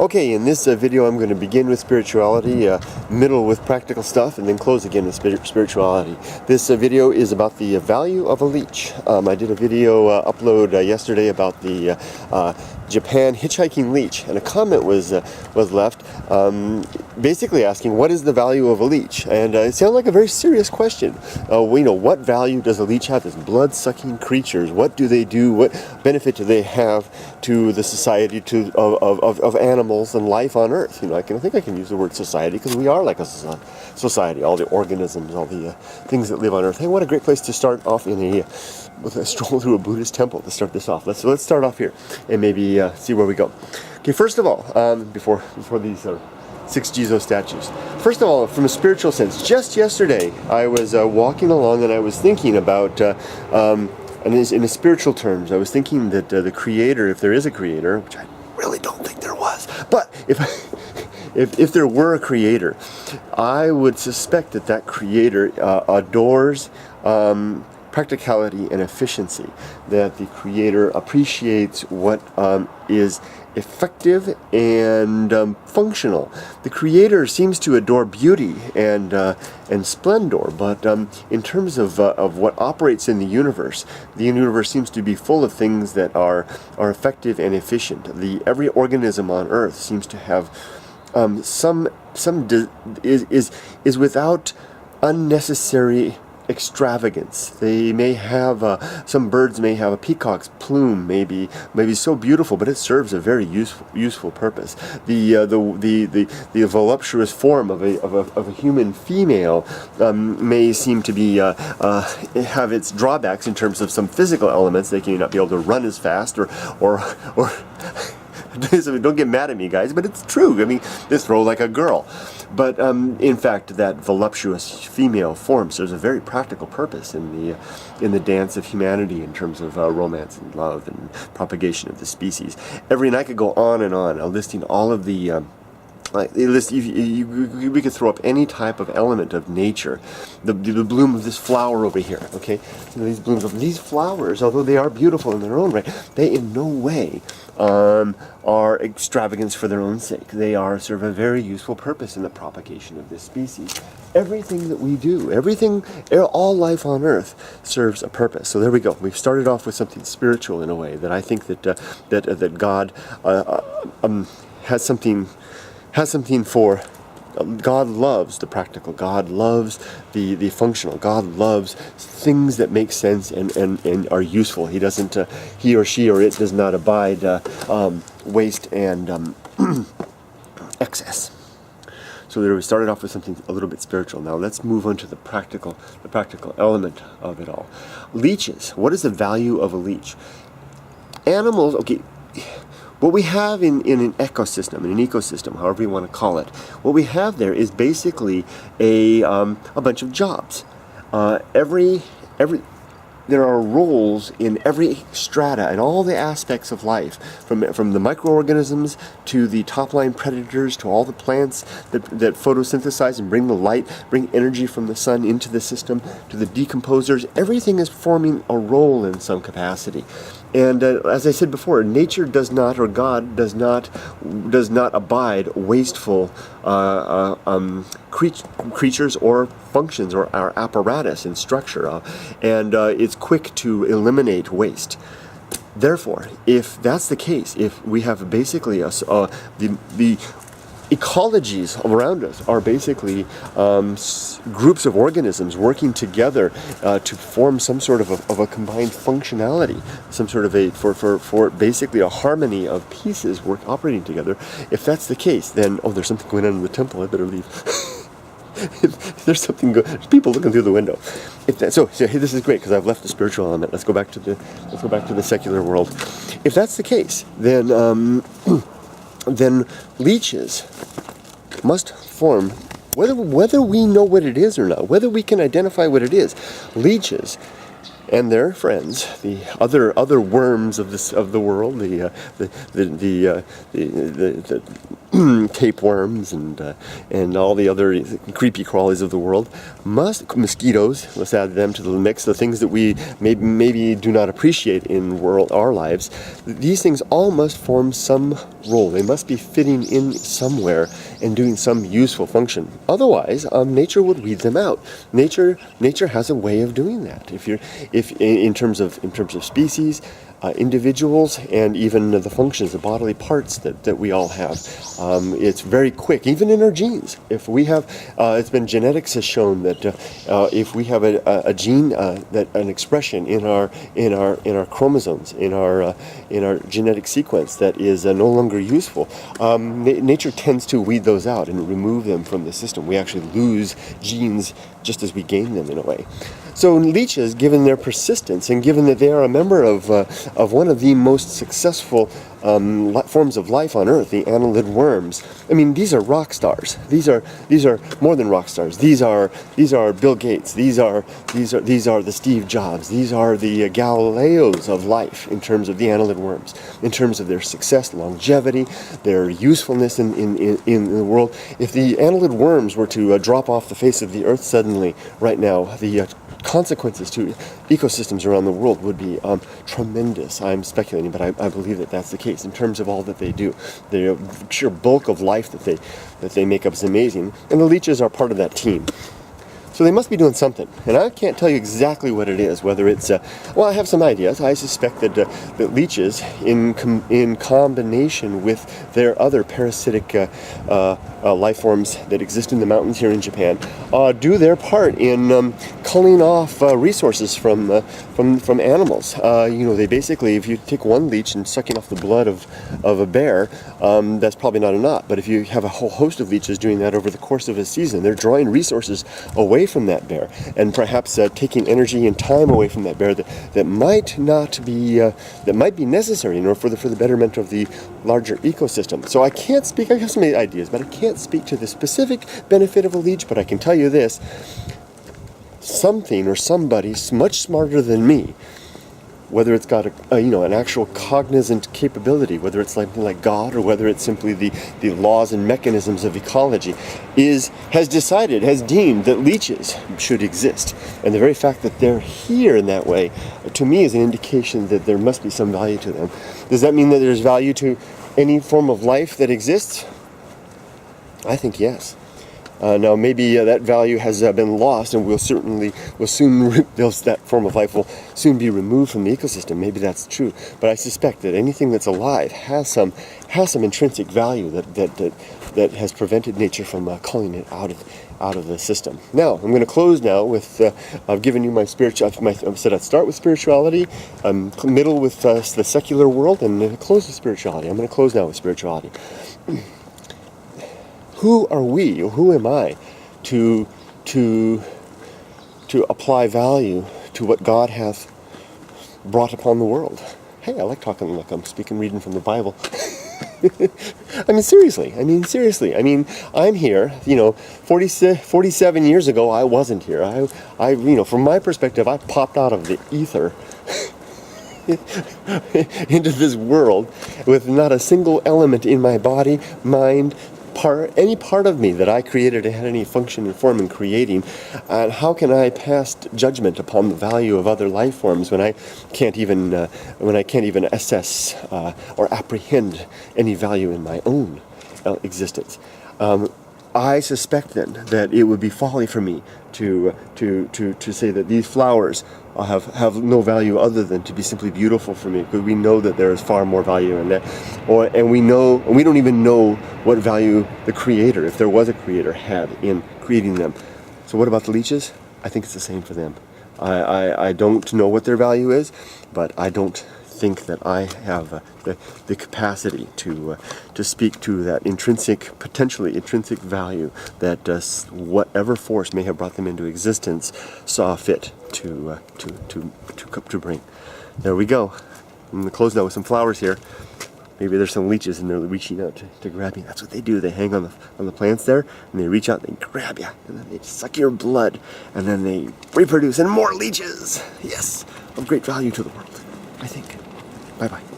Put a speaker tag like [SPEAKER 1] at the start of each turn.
[SPEAKER 1] Okay, in this video I'm going to begin with spirituality, middle with practical stuff, and then close again with spirituality. This video is about the value of a leech. I did a video upload yesterday about the Japan hitchhiking leech, and a comment was left basically asking what is the value of a leech, and it sounded like a very serious question. What value does a leech have as blood-sucking creatures? What do they do? What benefit do they have to the society of animals and life on Earth? I think I can use the word society because we are like a society. All the organisms, all the things that live on Earth. Hey, what a great place to start off with a stroll through a Buddhist temple to start this off. Let's start off here and maybe see where we go. Okay, first of all, before these 6 Jizo statues. First of all, from a spiritual sense, just yesterday I was walking along and I was thinking about, and in spiritual terms, I was thinking that the Creator, if there is a Creator, which I really don't think there was, but if there were a Creator, I would suspect that Creator adores practicality and efficiency, that the Creator appreciates what is effective and functional. The Creator seems to adore beauty and splendor, but in terms of what operates in the universe seems to be full of things that are effective and efficient. Every organism on Earth seems to have is without unnecessary extravagance. They may have some birds may have a peacock's plume, maybe so beautiful, but it serves a very useful purpose. The voluptuous form of a human female may seem to be have its drawbacks in terms of some physical elements. They may not be able to run as fast or don't get mad at me, guys, but it's true. I mean, they throw like a girl. But in fact, that voluptuous female form serves a very practical purpose in the dance of humanity in terms of romance and love and propagation of the species. And I could go on and on, listing all of the. We could throw up any type of element of nature. The bloom of this flower over here, okay? These blooms of these flowers, although they are beautiful in their own right, they in no way are extravagance for their own sake. They serve a very useful purpose in the propagation of this species. Everything that we do, all life on Earth serves a purpose. So there we go. We've started off with something spiritual in a way that I think that God has something for. God loves the practical. God loves the functional. God loves things that make sense and are useful. He doesn't. He or she or it does not abide waste and excess. So there we started off with something a little bit spiritual. Now let's move on to the practical element of it all. Leeches. What is the value of a leech? Animals. Okay. What we have in an ecosystem, however you want to call it, what we have there is basically a bunch of jobs. There are roles in every strata and all the aspects of life, from the microorganisms to the top-line predators to all the plants that photosynthesize and bring energy from the sun into the system, to the decomposers. Everything is forming a role in some capacity. And as I said before, nature does not, or God does not abide wasteful creatures or functions or our apparatus and structure, and it's quick to eliminate waste. Therefore, if that's the case, if we have basically the ecologies around us are basically groups of organisms working together to form some sort of a combined functionality, some sort of for basically a harmony of pieces operating together. If that's the case, then there's something going on in the temple. I better leave. There's something good. There's people looking through the window. So hey, this is great because I've left the spiritual element. Let's go back to the secular world. If that's the case, then leeches must form, whether we know what it is or not, whether we can identify what it is. Leeches and their friends, the other worms of the world, tapeworms and all the other creepy crawlies of the world, mosquitoes, let's add them to the mix, the things that we maybe do not appreciate in our lives, these things all must form some role. They must be fitting in somewhere and doing some useful function. Otherwise, nature would weed them out. Nature has a way of doing that. If in terms of species, individuals, and even the functions, the bodily parts that we all have. It's very quick, even in our genes. If we have, genetics has shown that if we have a gene, an expression in our chromosomes, in our genetic sequence that is no longer useful, nature tends to weed those out and remove them from the system. We actually lose genes just as we gain them in a way. So leeches, given their persistence and given that they are a member of one of the most successful forms of life on Earth, the annelid worms. I mean, these are rock stars. These are more than rock stars. These are Bill Gates. These are the Steve Jobs. These are the Galileos of life in terms of the annelid worms, in terms of their success, longevity, their usefulness in the world. If the annelid worms were to drop off the face of the Earth suddenly right now, the consequences to ecosystems around the world would be tremendous. I'm speculating, but I believe that that's the case in terms of all that they do. The sheer bulk of life that they make up is amazing, and the leeches are part of that team. So they must be doing something, and I can't tell you exactly what it is. Whether it's well, I have some ideas. I suspect that leeches, in combination with their other parasitic life forms that exist in the mountains here in Japan, do their part in culling off resources from animals. They basically, if you take one leech and sucking off the blood of a bear, that's probably not enough. But if you have a whole host of leeches doing that over the course of a season, they're drawing resources away from that bear, and perhaps taking energy and time away from that bear that might be necessary in order for the betterment of the larger ecosystem. So I can't speak. I have some ideas, but I can't speak to the specific benefit of a leech. But I can tell you this: something or somebody much smarter than me, whether it's got an actual cognizant capability, whether it's like God or whether it's simply the laws and mechanisms of ecology, has deemed that leeches should exist. And the very fact that they're here in that way, to me, is an indication that there must be some value to them. Does that mean that there's value to any form of life that exists? I think yes. Now maybe that value has been lost, and that form of life will soon be removed from the ecosystem. Maybe that's true, but I suspect that anything that's alive has some intrinsic value that has prevented nature from culling it out of the system. Now I'm going to close now with I've given you my spiritual. I said I'd start with spirituality, middle with the secular world, and close with spirituality. I'm going to close now with spirituality. Who are we, or who am I, to apply value to what God hath brought upon the world? Hey, I like talking like I'm reading from the Bible. I mean, seriously. I'm here. 47 years ago, I wasn't here. I from my perspective, I popped out of the ether into this world with not a single element in my body, mind, any part of me that I created and had any function and form in creating. And how can I pass judgment upon the value of other life forms when I can't even assess or apprehend any value in my own existence? I suspect then that it would be folly for me to say that these flowers have no value other than to be simply beautiful for me, because we know that there is far more value in that, and we don't even know what value the Creator, if there was a Creator, had in creating them. So what about the leeches? I think it's the same for them. I don't know what their value is, but I don't think that I have the capacity to speak to that potentially intrinsic value that whatever force may have brought them into existence saw fit to bring. There we go. I'm going to close now with some flowers here. Maybe there's some leeches and they're reaching out to grab you. That's what they do. They hang on the plants there, and they reach out and they grab you, and then they suck your blood, and then they reproduce, and more leeches. Yes, of great value to the world, I think. Bye-bye.